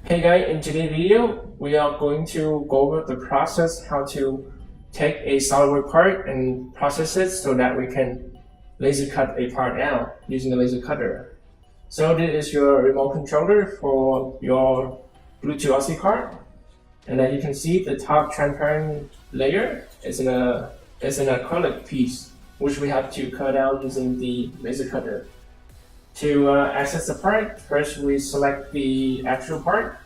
Hey guys, in today's video, we are going to go over the process how to take a SolidWorks part and process it so that we can laser cut a part out using the laser cutter. So this is your remote controller for your Bluetooth RC card. And as you can see, the top transparent layer is an acrylic piece, which we have to cut out using the laser cutter. To access the part, first we select the actual part,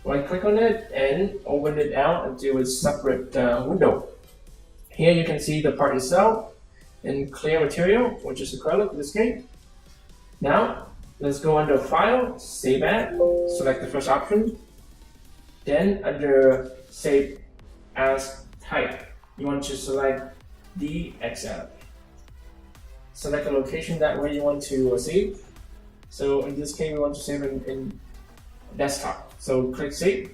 right click on it and open it out into a separate window. Here you can see the part itself in clear material, which is acrylic in this case. Now let's go under File, Save As, select the first option. Then under Save As Type, you want to select DXF. Select the location that way you want to save. So in this case, we want to save it in desktop. So click Save.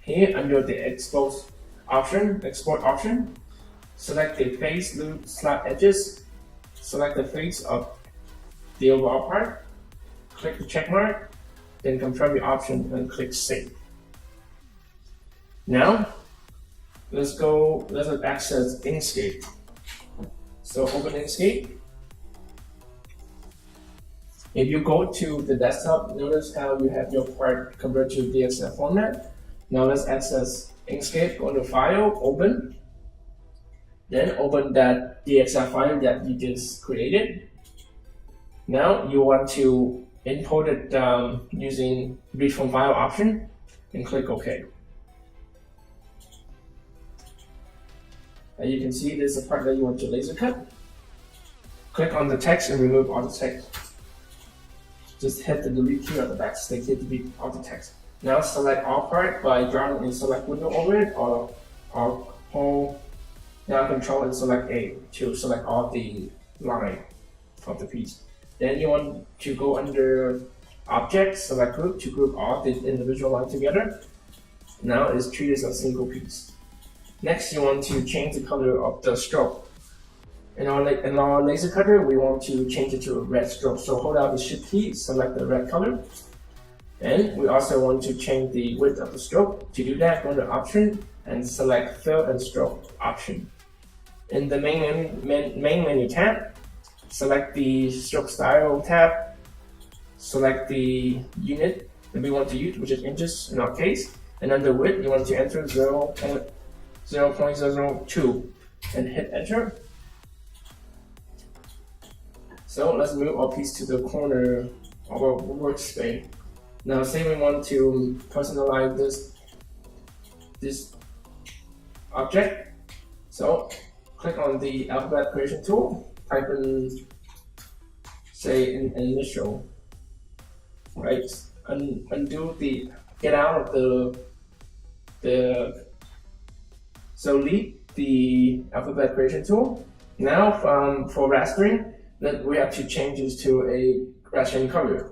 Here under the export option, select the face, loop, slap edges. Select the face of the overall part. Click the check mark. Then confirm your option and click Save. Now let's access Inkscape. So open Inkscape. If you go to the desktop, notice how you have your part converted to DXF format. Now let's access Inkscape, go to File, Open. Then open that DXF file that you just created. Now you want to import it using Read from File option and click OK. As you can see, this is the part that you want to laser cut. Click on the text and remove all the text. Just hit the delete key on the backstick to delete all the text. Now select all part by drawing a select window over it, or hold down Control and select A to select all the line of the piece. Then you want to go under Object, select Group to group all the individual lines together. Now it's treated as a single piece. Next, you want to change the color of the stroke. In our laser cutter, we want to change it to a red stroke. So hold out the Shift key, select the red color. And we also want to change the width of the stroke. To do that, go to Option and select Fill and Stroke option. In the main menu tab, select the Stroke Style tab. Select the unit that we want to use, which is inches in our case. And under width, you want to enter 0.002 and hit Enter. So let's move our piece to the corner of our workspace. Now say we want to personalize this object. So click on the alphabet creation tool, type in say an initial, right? Get out of so leave the alphabet creation tool. Now for rastering, then we have to change this to a rastering color.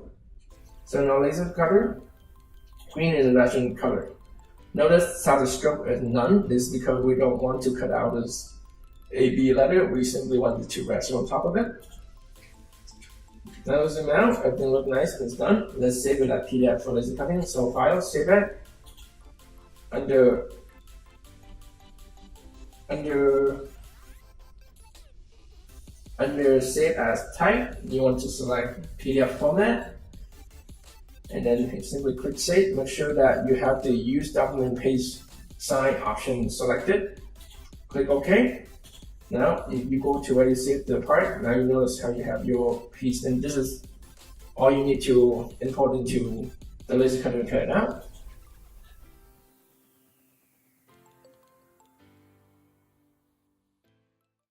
So now laser cutter, green is a rastering color. Notice how the stroke is none. This is because we don't want to cut out this AB letter. We simply want to raster on top of it. Now zoom out, everything looks nice and it's done. Let's save it as PDF for laser cutting. So File, Save As. Under Save As Type, you want to select PDF format, and then simply click Save. Make sure that you have the Use Document Paste Sign option selected. Click OK. Now, if you go to where you save the part, now you notice how you have your piece, and this is all you need to import into the laser cutter to cut it out.